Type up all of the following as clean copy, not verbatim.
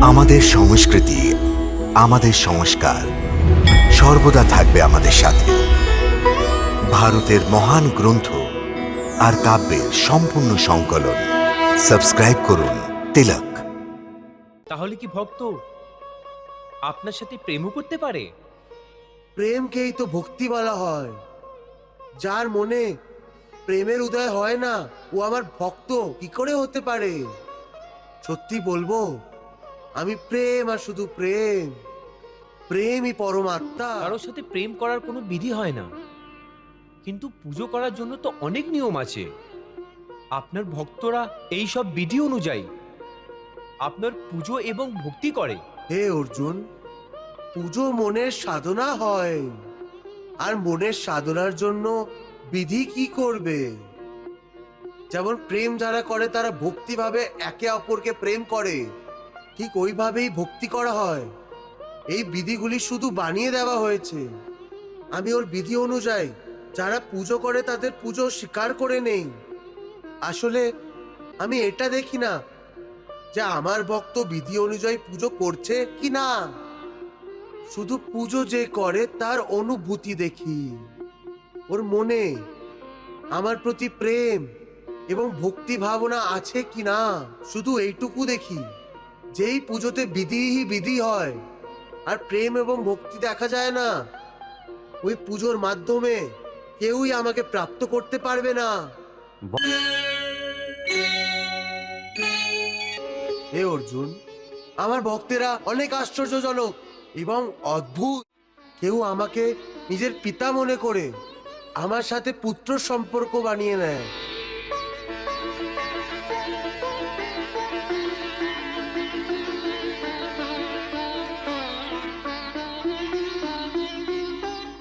আমাদের সংস্কৃতি, আমাদের সংস্কার সর্বদা থাকবে আমাদের সাথে। ভারতের মহান গ্রন্থ আর কাব্যের সম্পূর্ণ সংকলন। সাবস্ক্রাইব করুন তিলক। তাহলে কি ভক্ত আপনার সাথে প্রেমও করতে পারে? প্রেমকেই তো ভক্তি বলা হয়। যার মনে প্রেমের উদয় হয় না, ও আমার ভক্ত কি করে হতে পারে? সত্যি বলবো, আমি প্রেম আর শুধু প্রেম। প্রেমই পরমাত্মা। কারোর সাথে প্রেম করার কোনো বিধি হয় না, কিন্তু পুজো করার জন্য তো অনেক নিয়ম আছে। আপনার ভক্তরা এই সব বিধি অনুযায়ী আপনার পুজো এবং ভক্তি করে। হে অর্জুন, পুজো মনের সাধনা হয়, আর মনের সাধনার জন্য বিধি কি করবে? যেমন প্রেম যারা করে তারা ভক্তিভাবে একে অপরকে প্রেম করে, ঠিক ওইভাবেই ভক্তি করা হয়। এই বিধিগুলি শুধু বানিয়ে দেওয়া হয়েছে। আমি ওর বিধি অনুযায়ী যারা পুজো করে তাদের পুজো স্বীকার করে নেই। আসলে আমি এটা দেখি না যে আমার ভক্ত বিধি অনুযায়ী পুজো করছে কি না, শুধু পুজো যে করে তার অনুভূতি দেখি। ওর মনে আমার প্রতি প্রেম এবং ভক্তি ভাবনা আছে কি না, শুধু এইটুকু দেখি। যেই পুজোতে বিধিই বিধি হয় আর প্রেম এবং ভক্তি দেখা যায় না, ওই পুজোর মাধ্যমে কেউই আমাকে প্রাপ্ত করতে পারবে না। হে অর্জুন, আমার ভক্তেরা অনেক আশ্চর্যজনক এবং অদ্ভুত। কেউ আমাকে নিজের পিতা মনে করে আমার সাথে পুত্র সম্পর্ক বানিয়ে নেয়।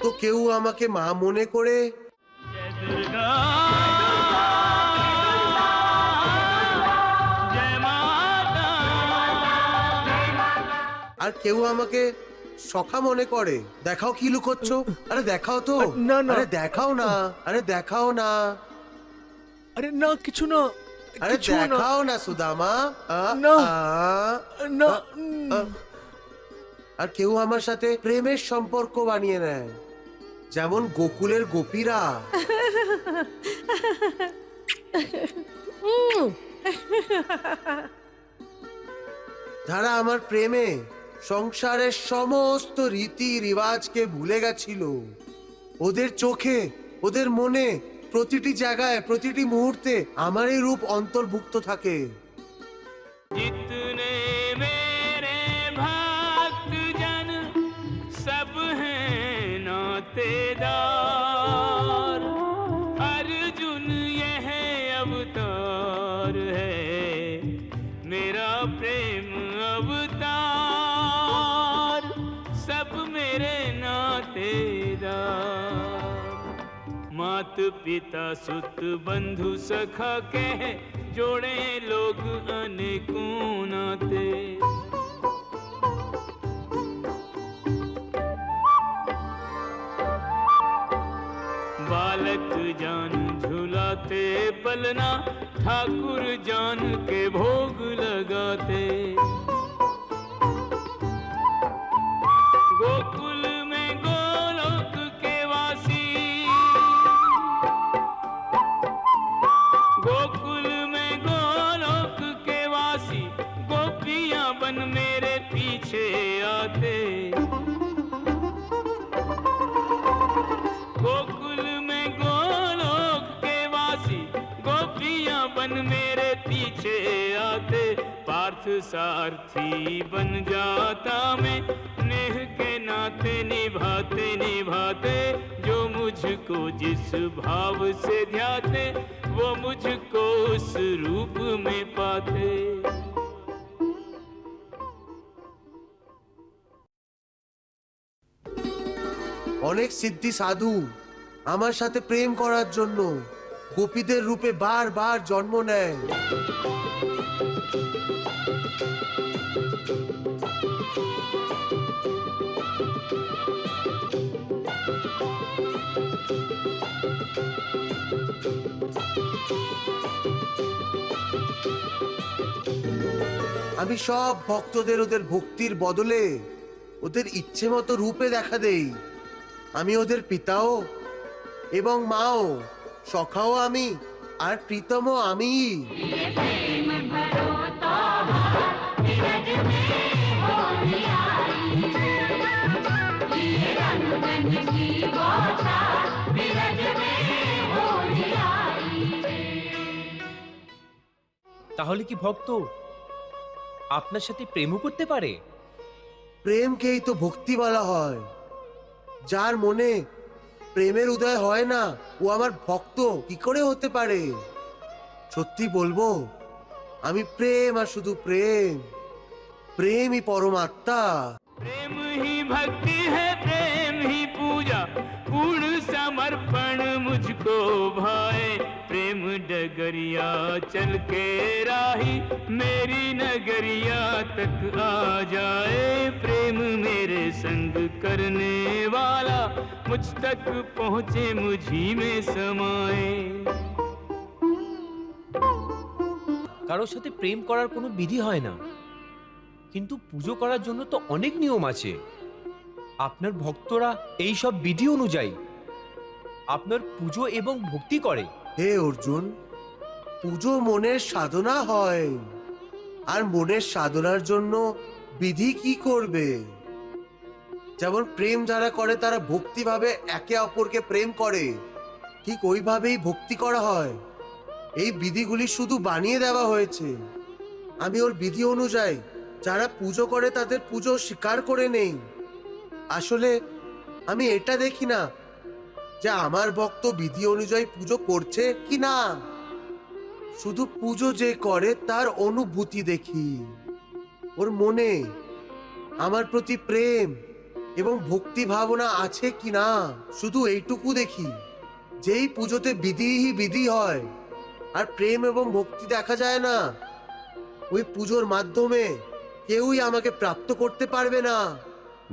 তো কেউ আমাকে মা মনে করে, আর কেউ আমাকে সখা মনে করে। দেখাও কি লুকোচ্ছ? আরে দেখাও তো। না, না। আরে দেখাও না, আরে দেখাও না, আরে না, কিছু না, আরে দেখাও না সুদামা। না। না। আর কেউ আমার সাথে প্রেমের সম্পর্ক বানিয়ে নেয়, যেমন গোকুলের গোপীরা। যারা আমার প্রেমে সংসারের সমস্ত রীতি রিবাজকে ভুলে গেছিল। ওদের চোখে, ওদের মনে, প্রতিটি জায়গায়, প্রতিটি মুহূর্তে আমারই রূপ অন্তর্ভুক্ত থাকে। जितने मेरे भक्त जन सब हैं नातेदार, अर्जुन यह अवतार है मेरा प्रेम अवतार, सब मेरे नातेदार। मात पिता सुत बंधु सखा कह जोड़े लोग अनेकों नाते। बालक जान झुलाते पलना, ठाकुर जान के भोग लगाते। गोकुल में गोलोक के वासी, गोकुल में गोलोक के वासी, गोपियां बन मेरे पीछे आते। गोकुल में गोलोक के वासी, गोपियां बन मेरे पीछे आते। पार्थ सारथी बन जाता मैं, नेह के नाते निभाते निभाते। जो मुझको जिस भाव से ध्याते, वो मुझको उस रूप में पाते। অনেক সিদ্ধি সাধু আমার সাথে প্রেম করার জন্য গোপীদের রূপে বারবার জন্ম নেয়। আমি সব ভক্তদের ওদের ভক্তির বদলে ওদের ইচ্ছে মতো রূপে দেখা দেই। আমি ওদের পিতাও এবং মাও, সখাও আমি, আর প্রীতমও আমি। তাহলে কি ভক্ত আপনার সাথে প্রেমও করতে পারে? প্রেমকেই তো ভক্তি বলা হয়। যার মনে প্রেমের উদয় হয় না, ও আমার ভক্ত কি করে হতে পারে? সত্যি বলবো, আমি প্রেম আর শুধু প্রেম। প্রেমই পরমাত্মা। प्रेम ही भक्ति है, प्रेम ही पूजा, पूर्ण समर्पण मुझको भाए। प्रेम डगरिया चल के राही, मेरी नगरिया तक आ जाए। प्रेम मेरे संग करने वाला, मुझ तक पहुँचे मुझी में समाए। কারোর সাথে প্রেম করার কোনো বিধি হয় না, কিন্তু পুজো করার জন্য তো অনেক নিয়ম আছে। আপনার ভক্তরা এই সব বিধি অনুযায়ী আপনার পুজো এবং ভক্তি করে। হে অর্জুন, পুজো মনের সাধনা হয়, আর মনের সাধনার জন্য বিধি কি করবে? যেমন প্রেম যারা করে তারা ভক্তিভাবে একে অপরকে প্রেম করে, ঠিক ওইভাবেই ভক্তি করা হয়। এই বিধিগুলি শুধু বানিয়ে দেওয়া হয়েছে। আমি ওর বিধি অনুযায়ী যারা পুজো করে তাদের পুজো স্বীকার করে নেই। আসলে আমি এটা দেখি না যে আমার ভক্ত বিধি অনুযায়ী পুজো করছে কি না, শুধু পুজো যে করে তার অনুভূতি দেখি। ওর মনে আমার প্রতি প্রেম এবং ভক্তি ভাবনা আছে কি না, শুধু এইটুকু দেখি। যেই পুজোতে বিধিই বিধি হয় আর প্রেম এবং ভক্তি দেখা যায় না, ওই পুজোর মাধ্যমে কেউই আমাকে প্রাপ্ত করতে পারবে না।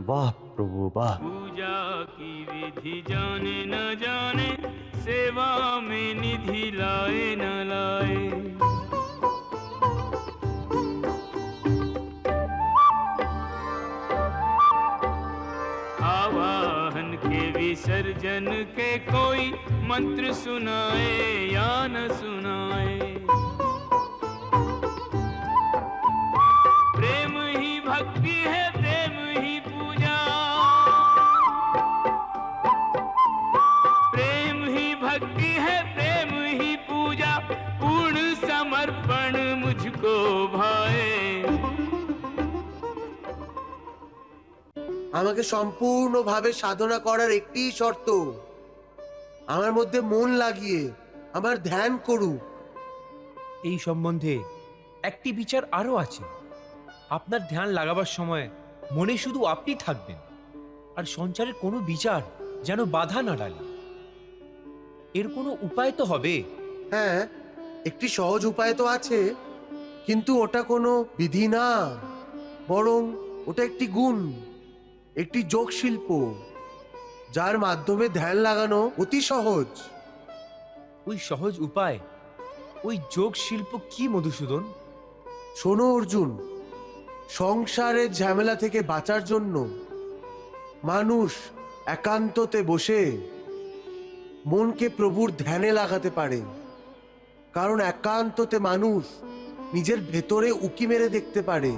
वाह प्रभु वाह। पूजा की विधि जाने न जाने, सेवा में निधि लाए न लाए। आवाहन के विसर्जन के कोई मंत्र सुनाए या न सुनाए। प्रेम ही भक्ति है, प्रेम ही पूजा, प्रेम ही भक्ति है, प्रेम ही पूजा, पूर्ण समर्पण मुझको भाए। আমাকে সম্পূর্ণভাবে সাধনা করার একটি শর্ত, আমার মধ্যে মন লাগিয়ে আমার ধ্যান করুক। এই সম্বন্ধে একটি বিচার আরও আছে। আপনার ধ্যান লাগাবার সময় মনে শুধু আপনি থাকবেন, আর সঞ্চারের কোনো বিচার যেন বাধা না ডালে। এর কোনো উপায় তো হবে? হ্যাঁ, একটি সহজ উপায় তো আছে, কিন্তু ওটা কোনো বিধি না, বরং ওটা একটি গুণ, একটি যোগ শিল্প, যার মাধ্যমে ধ্যান লাগানো অতি সহজ। ওই সহজ উপায়, ওই যোগ শিল্প কি মধুসূদন? শোনো অর্জুন, সংসারের ঝামেলা থেকে বাঁচার জন্য মানুষ একান্ততে বসে মনকে প্রভুর ধ্যানে লাগাতে পারে। কারণ একান্ততে মানুষ নিজের ভেতরে উকি মেরে দেখতে পারে।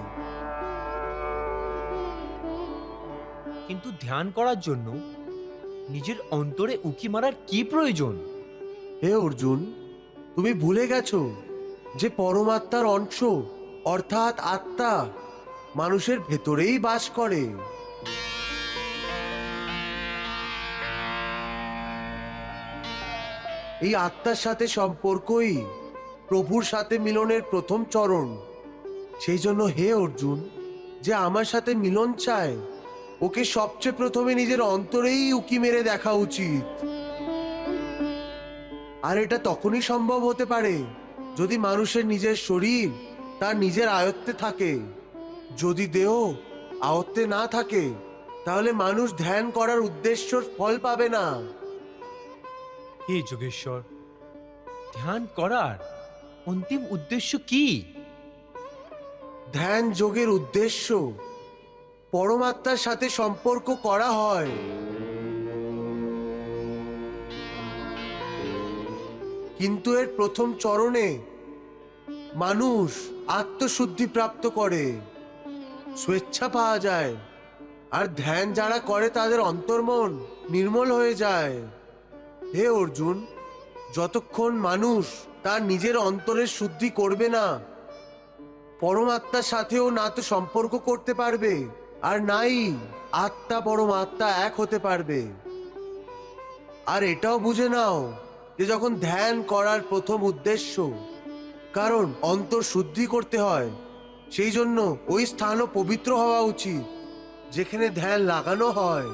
কিন্তু ধ্যান করার জন্য নিজের অন্তরে উকি মারার কি প্রয়োজন? হে অর্জুন, তুমি ভুলে গেছো যে পরমাত্মার অংশ অর্থাৎ আত্মা মানুষের ভেতরেই বাস করে। এই আত্মার সাথে সম্পর্কই প্রভুর সাথে মিলনের প্রথম চরণ। সেই জন্য হে অর্জুন, যে আমার সাথে মিলন চায়, ওকে সবচেয়ে প্রথমে নিজের অন্তরেই উকি মেরে দেখা উচিত। আর এটা তখনই সম্ভব হতে পারে যদি মানুষের নিজের শরীর তার নিজের আয়ত্তে থাকে। যদি দেহ আয়ত্তে না থাকে, তাহলে মানুষ ধ্যান করার উদ্দেশ্যর ফল পাবে না। হে যোগেশ্বর, ধ্যান করার অন্তিম উদ্দেশ্য কি? ধ্যান যোগের উদ্দেশ্য পরমাত্মার সাথে সম্পর্ক করা হয়। কিন্তু এর প্রথম চরণে মানুষ আত্মশুদ্ধি প্রাপ্ত করে, স্বেচ্ছা পাওয়া যায়। আর ধ্যান যারা করে তাদের অন্তর্মন নির্মল হয়ে যায়। হে অর্জুন, যতক্ষণ মানুষ তার নিজের অন্তরের শুদ্ধি করবে না, পরমাত্মার সাথেও না তো সম্পর্ক করতে পারবে, আর নাই আত্মা পরমাত্মা এক হতে পারবে। আর এটাও বুঝে নাও যে যখন ধ্যান করার প্রথম উদ্দেশ্য, কারণ অন্তর শুদ্ধি করতে হয়, সেই জন্য ওই স্থানও পবিত্র হওয়া উচিত যেখানে ধ্যান লাগানো হয়।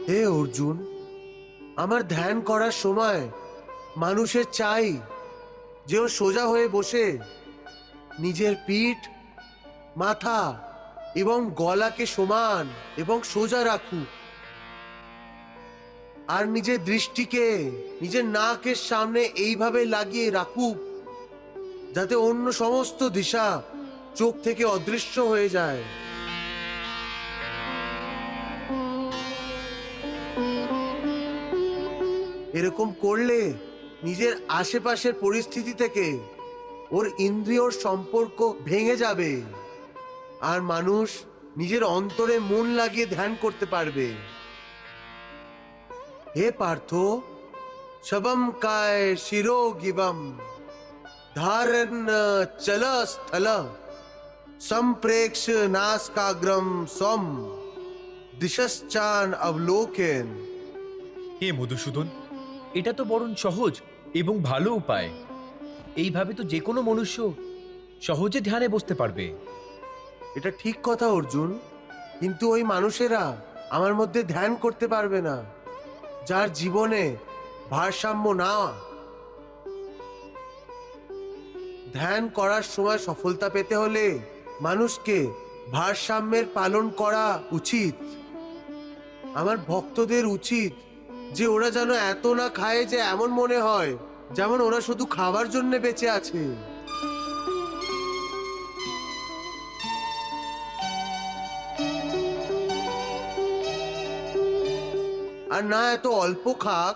হে অর্জুন, আমার ধ্যান করার সময় মানুষের চাই যে ও সোজা হয়ে বসে নিজের পিঠ, মাথা এবং গলাকে সমান এবং সোজা রাখুক, আর নিজের দৃষ্টিকে নিজের নাকের সামনে এইভাবে লাগিয়ে রাখুক যাতে অন্য সমস্ত দিশা চোখ থেকে অদৃশ্য হয়ে যায়। এরকম করলে নিজের আশেপাশের পরিস্থিতি থেকে ওর ইন্দ্রিয়র সম্পর্ক ভেঙে যাবে, আর মানুষ নিজের অন্তরে মন লাগিয়ে ধ্যান করতে পারবে। হে পার্থ, শবম কায় শিরো গিবম ধারণ চল স্থল সম্প্রেক্ষ নাসকাগ্রম সম দিশশ্চান অবলোকেন। হে মধুসূদন, এটা তো বরং সহজ এবং ভালো উপায়। এইভাবে তো যে কোনো মনুষ্য সহজে ধ্যানে বসতে পারবে। এটা ঠিক কথা অর্জুন, কিন্তু ওই মানুষেরা আমার মধ্যে ধ্যান করতে পারবে না যার জীবনে ভারসাম্য না। ধ্যান করার সময় সফলতা পেতে হলে মানুষকে ভারসাম্যের পালন করা উচিত। আমার ভক্তদের উচিত যে ওরা যেন এত না খায় যে এমন মনে হয় যেমন ওরা শুধু খাবার জন্য বেঁচে আছে। আর না এত অল্প খাক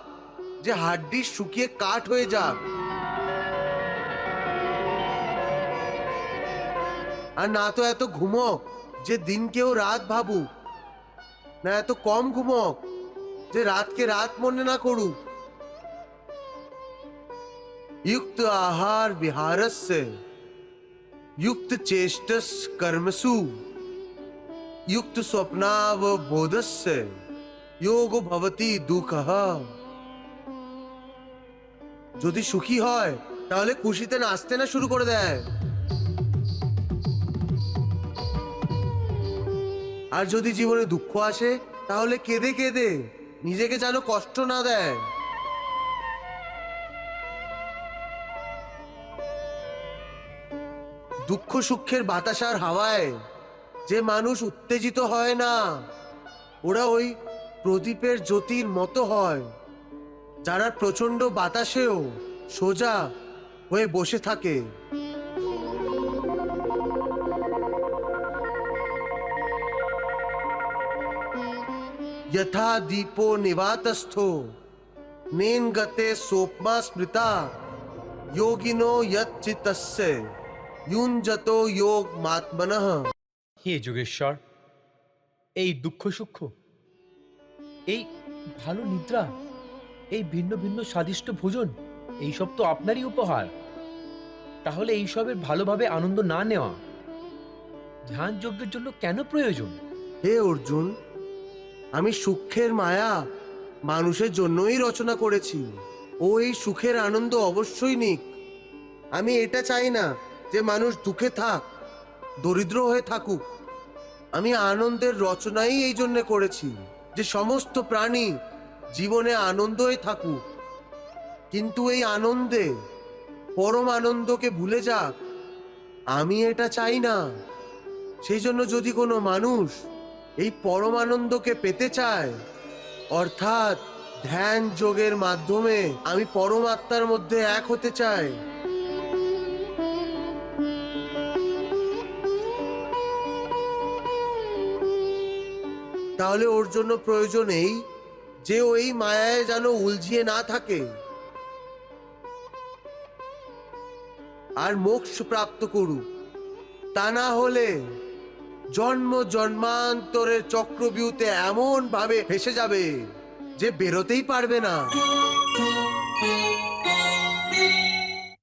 যে হাড্ডি শুকিয়ে কাঠ হয়ে যাক, আর না তো এত ঘুমক যে দিনকেও রাত ভাবুক, না এত কম ঘুমক যে রাতকে রাত মনে না করুক। युक्त आहार विहारस्य युक्त चेष्टस कर्मसु युक्त स्वप्नावबोधस्य योगो भवति दुःखः। যদি সুখী হয় তাহলে খুশিতে নাচতে না শুরু করে দেয়, আর যদি জীবনে দুঃখ আসে তাহলে কেঁদে কেঁদে নিজেকে যেন কষ্ট না দেয়। দুঃখ সুখের বাতাসার হাওয়ায় যে মানুষ উত্তেজিত হয় না, ওরা ওই প্রদীপের জ্যোতির মতো হয় যারা প্রচন্ড বাতাসেও সোজা হয়ে বসে থাকে। यथा दीपो निवातस्थो नेन गते सोपमा स्मृता योगिनो यच्चितस्य युञ्जतो योग मात्मनः। হে যোগেশ্বর, এই দুঃখ সুখ, এই ভালো নিদ্রা, এই ভিন্ন ভিন্ন স্বাদিষ্ট ভোজন, এইসব তো আপনারই উপহার। তাহলে এইসবের ভালোভাবে আনন্দ না নেওয়া ধ্যান যজ্ঞের জন্য কেন প্রয়োজন? হে অর্জুন, আমি সুখের মায়া মানুষের জন্যই রচনা করেছি। ও এই সুখের আনন্দ অবশ্যই নিক। আমি এটা চাই না যে মানুষ দুঃখে থাক, দরিদ্র হয়ে থাকুক। আমি আনন্দের রচনাই এই জন্য করেছি যে সমস্ত প্রাণী জীবনে আনন্দই থাকুক, কিন্তু এই আনন্দে পরম আনন্দকে ভুলে যাক। আমি এটা চাই না। সেই জন্য যদি কোনো মানুষ এই পরমানন্দকে পেতে চায়, অর্থাৎ ধ্যান যোগের মাধ্যমে আমি পরমাত্মার মধ্যে এক হতে চাই, তাহলে ওর জন্য প্রয়োজন এই যে ওই মায়ায় যেন উলঝিয়ে না থাকে আর মোক্ষ প্রাপ্ত করুক। তা না হলে জন্ম জন্মান্তরের চক্রবিউতে এমন ভাবে ফেসে যাবে যে বেরোতেই পারবে না।